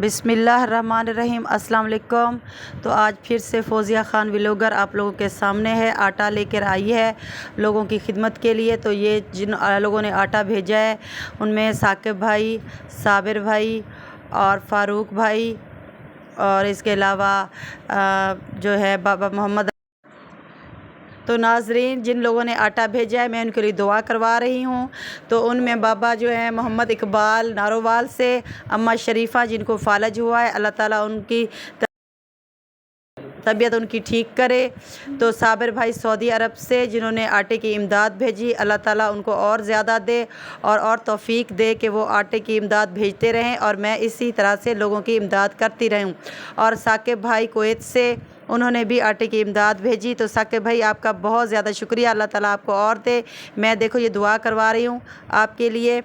बिस्मिल्लाहिर्रहमानिर्रहीम अस्सलाम वालेकुम। तो आज फिर से फ़ौज़िया ख़ान व्लॉगर आप लोगों के सामने है। आटा लेकर आई है लोगों की खिदमत के लिए। तो ये जिन लोगों ने आटा भेजा है उनमें साकिब भाई, साबिर भाई और फ़ारूक भाई और इसके अलावा जो है बाबा मोहम्मद। तो नाजरीन, जिन लोगों ने आटा भेजा है मैं उनके लिए दुआ करवा रही हूँ। तो उनमें बाबा जो है मोहम्मद इकबाल नारोवाल से, अम्मा शरीफ़ा जिनको फ़ालज हुआ है, अल्लाह ताला उनकी तबीयत उनकी ठीक करे। तो साबिर भाई सऊदी अरब से जिन्होंने आटे की इमदाद भेजी, अल्लाह ताला उनको और ज़्यादा दे और तौफ़ीक दे कि वो आटे की इमदाद भेजते रहें और मैं इसी तरह से लोगों की इमदाद करती रहूं। और साकिब भाई कुवैत से, उन्होंने भी आटे की इमदाद भेजी। तो साकिब भाई आपका बहुत ज़्यादा शुक्रिया, अल्लाह ताला आपको और दे। मैं देखो ये दुआ करवा रही हूँ आपके लिए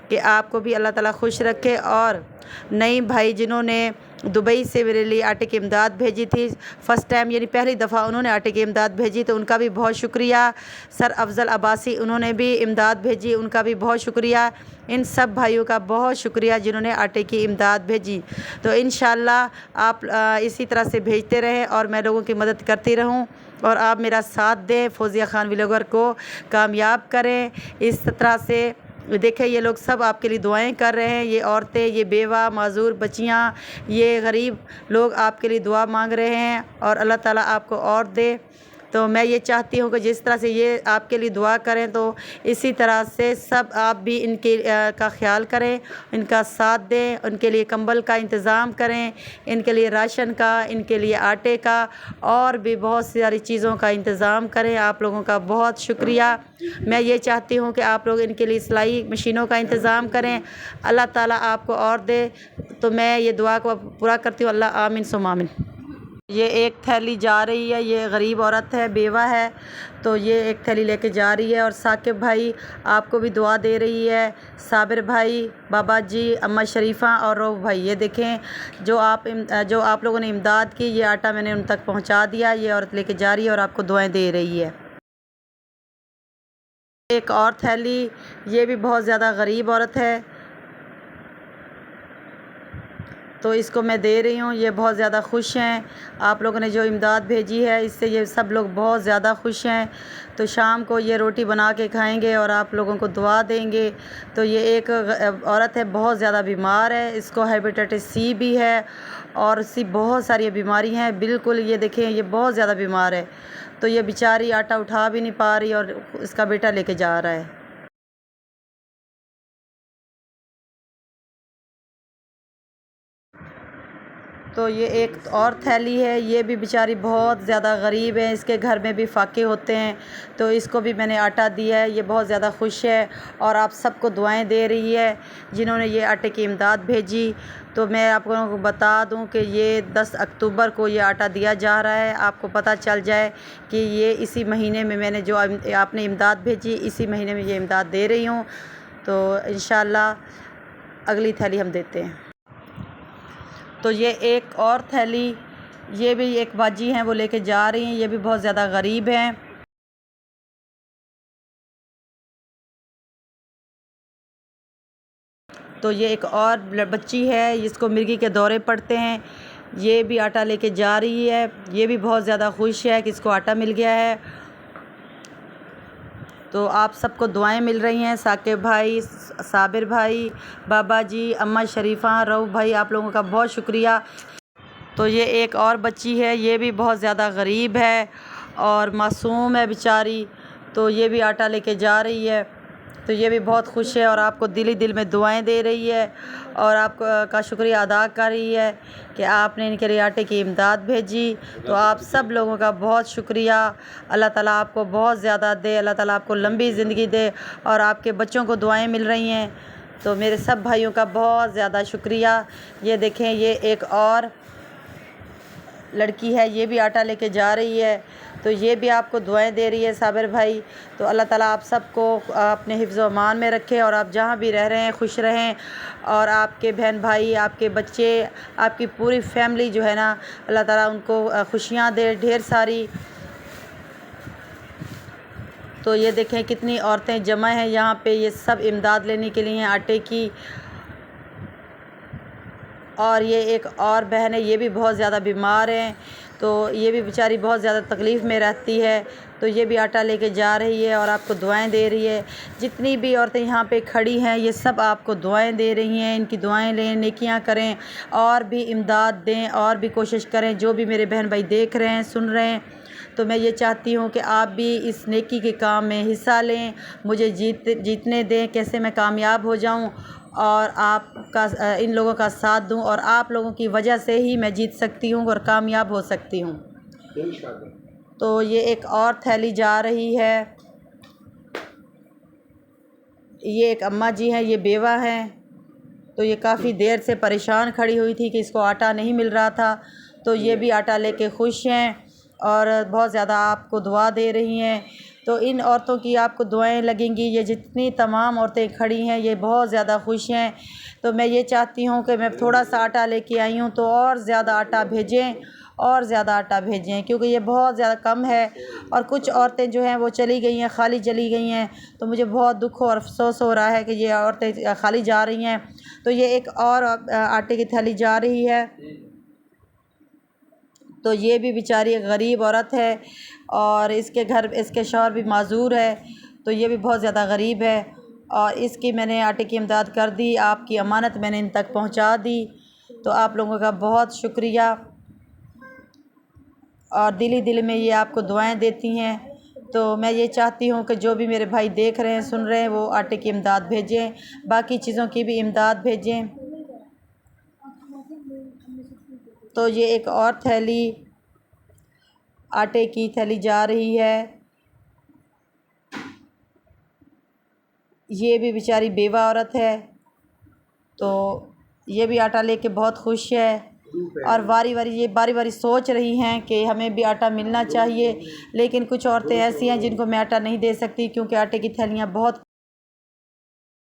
कि आपको भी अल्लाह ताला खुश रखे। और नई भाई जिन्होंने दुबई से मेरे लिए आटे की इमदाद भेजी थी, फ़र्स्ट टाइम यानी पहली दफ़ा उन्होंने आटे की इमदाद भेजी, तो उनका भी बहुत शुक्रिया। सर अफ़ज़ल अब्बासी उन्होंने भी इमदाद भेजी, उनका भी बहुत शुक्रिया। इन सब भाइयों का बहुत शुक्रिया जिन्होंने आटे की इमदाद भेजी। तो इंशाअल्लाह आप इसी तरह से भेजते रहें और मैं लोगों की मदद करती रहूं और आप मेरा साथ दें, फ़ौज़िया ख़ान व्लॉगर को कामयाब करें। इस तरह से देखें ये लोग सब आपके लिए दुआएं कर रहे हैं। ये औरतें, ये बेवा, माजूर बच्चियां, ये गरीब लोग आपके लिए दुआ मांग रहे हैं और अल्लाह ताला आपको और दे। तो मैं ये चाहती हूँ कि जिस तरह से ये आपके लिए दुआ करें तो इसी तरह से सब आप भी इनके का ख्याल करें, इनका साथ दें, उनके लिए कंबल का इंतज़ाम करें, इनके लिए राशन का, इनके लिए आटे का और भी बहुत सारी चीज़ों का इंतज़ाम करें। आप लोगों का बहुत शुक्रिया। मैं ये चाहती हूँ कि आप लोग इनके लिए सिलाई मशीनों का इंतज़ाम करें, अल्लाह ताला आपको और दे। तो मैं ये दुआ को पूरा करती हूँ, अल्लाह आमीन सुम्मा आमीन। ये एक थैली जा रही है, ये गरीब औरत है, बेवा है, तो ये एक थैली लेके जा रही है। और साकिब भाई आपको भी दुआ दे रही है, साबिर भाई, बाबा जी, अम्मा शरीफ़ा और रऊफ़ भाई। ये देखें जो आप लोगों ने इमदाद की, ये आटा मैंने उन तक पहुंचा दिया। ये औरत लेके जा रही है और आपको दुआएं दे रही है। एक और थैली, ये भी बहुत ज़्यादा गरीब औरत है, तो इसको मैं दे रही हूँ। ये बहुत ज़्यादा खुश हैं, आप लोगों ने जो इमदाद भेजी है इससे ये सब लोग बहुत ज़्यादा खुश हैं। तो शाम को ये रोटी बना के खाएंगे और आप लोगों को दुआ देंगे। तो ये एक औरत है, बहुत ज़्यादा बीमार है, इसको हेपेटाइटिस सी भी है और सी बहुत सारी बीमारी हैं। बिल्कुल ये देखें, ये बहुत ज़्यादा बीमार है, तो ये बेचारी आटा उठा भी नहीं पा रही और इसका बेटा लेके जा रहा है। तो ये एक और थैली है, ये भी बेचारी बहुत ज़्यादा गरीब है, इसके घर में भी फाके होते हैं, तो इसको भी मैंने आटा दिया है। ये बहुत ज़्यादा खुश है और आप सबको दुआएं दे रही है जिन्होंने ये आटे की इमदाद भेजी। तो मैं आप लोगों को बता दूं कि ये 10 अक्टूबर को ये आटा दिया जा रहा है, आपको पता चल जाए कि ये इसी महीने में मैंने जो आपने इमदाद भेजी, इसी महीने में ये इमदाद दे रही हूँ। तो इंशाअल्लाह अगली थैली हम देते हैं। तो ये एक और थैली, ये भी एक बाजी हैं, वो लेके जा रही हैं, ये भी बहुत ज़्यादा गरीब हैं। तो ये एक और बच्ची है, जिसको मिर्गी के दौरे पड़ते हैं, ये भी आटा लेके जा रही है। ये भी बहुत ज़्यादा खुश है कि इसको आटा मिल गया है। तो आप सबको दुआएं मिल रही हैं, साकिब भाई, साबिर भाई, बाबा जी, अम्मा शरीफ़ा, रऊफ़ भाई, आप लोगों का बहुत शुक्रिया। तो ये एक और बच्ची है, ये भी बहुत ज़्यादा गरीब है और मासूम है बेचारी, तो ये भी आटा लेके जा रही है। तो ये भी बहुत खुश है और आपको दिल ही दिल में दुआएं दे रही है और आपको का शुक्रिया अदा कर रही है कि आपने इनके लिए आटे की इमदाद भेजी। तो आप सब लोगों का बहुत शुक्रिया, अल्लाह ताला आपको बहुत ज़्यादा दे, अल्लाह ताला आपको लंबी ज़िंदगी दे और आपके बच्चों को दुआएं मिल रही हैं। तो मेरे सब भाइयों का बहुत ज़्यादा शुक्रिया। ये देखें, ये एक और लड़की है, ये भी आटा लेके जा रही है, तो ये भी आपको दुआएं दे रही है साबिर भाई। तो अल्लाह ताला आप सबको अपने हिफ्ज़ व अमान में रखे और आप जहाँ भी रह रहे हैं खुश रहें और आपके बहन भाई, आपके बच्चे, आपकी पूरी फैमिली जो है ना, अल्लाह ताला उनको खुशियाँ दे ढेर सारी। तो ये देखें कितनी औरतें जमा हैं यहाँ पे, ये सब इमदाद लेने के लिए आटे की। और ये एक और बहन है, ये भी बहुत ज़्यादा बीमार हैं, तो ये भी बेचारी बहुत ज़्यादा तकलीफ़ में रहती है, तो ये भी आटा लेके जा रही है और आपको दुआएं दे रही है। जितनी भी औरतें यहाँ पे खड़ी हैं ये सब आपको दुआएं दे रही हैं, इनकी दुआएं लें, नेकियां करें और भी इमदाद दें और भी कोशिश करें। जो भी मेरे बहन भाई देख रहे हैं, सुन रहे हैं, तो मैं ये चाहती हूँ कि आप भी इस नेकी के काम में हिस्सा लें, मुझे जीतने दें, कैसे मैं कामयाब हो जाऊँ और आपका इन लोगों का साथ दूं और आप लोगों की वजह से ही मैं जीत सकती हूं और कामयाब हो सकती हूं। तो ये एक और थैली जा रही है। ये एक अम्मा जी हैं, ये बेवा हैं, तो ये काफ़ी देर से परेशान खड़ी हुई थी कि इसको आटा नहीं मिल रहा था, तो ये भी आटा लेके खुश हैं और बहुत ज़्यादा आपको दुआ दे रही हैं। तो इन औरतों की आपको दुआएं लगेंगी। ये जितनी तमाम औरतें खड़ी हैं ये बहुत ज़्यादा खुश हैं। तो मैं ये चाहती हूँ कि मैं थोड़ा सा आटा लेके आई हूँ, तो और ज़्यादा आटा भेजें और ज़्यादा आटा भेजें, क्योंकि ये बहुत ज़्यादा कम है और कुछ औरतें जो हैं वो चली गई हैं, खाली चली गई हैं। तो मुझे बहुत दुख और अफसोस हो रहा है कि ये औरतें खाली जा रही हैं। तो ये एक और आटे की थैली जा रही है। तो ये भी बेचारी एक गरीब औरत है और इसके शौहर भी माजूर है, तो ये भी बहुत ज़्यादा गरीब है और इसकी मैंने आटे की इमदाद कर दी, आपकी अमानत मैंने इन तक पहुंचा दी। तो आप लोगों का बहुत शुक्रिया और दिल में ये आपको दुआएं देती हैं। तो मैं ये चाहती हूँ कि जो भी मेरे भाई देख रहे हैं, सुन रहे हैं, वो आटे की इमदाद भेजें, बाकी चीज़ों की भी इमदाद भेजें। तो ये एक और थैली आटे की थैली जा रही है। ये भी बेचारी बेवा औरत है, तो ये भी आटा लेके बहुत खुश है और बारी बारी सोच रही हैं कि हमें भी आटा मिलना चाहिए, लेकिन कुछ औरतें ऐसी हैं जिनको मैं आटा नहीं दे सकती, क्योंकि आटे की थैलियाँ बहुत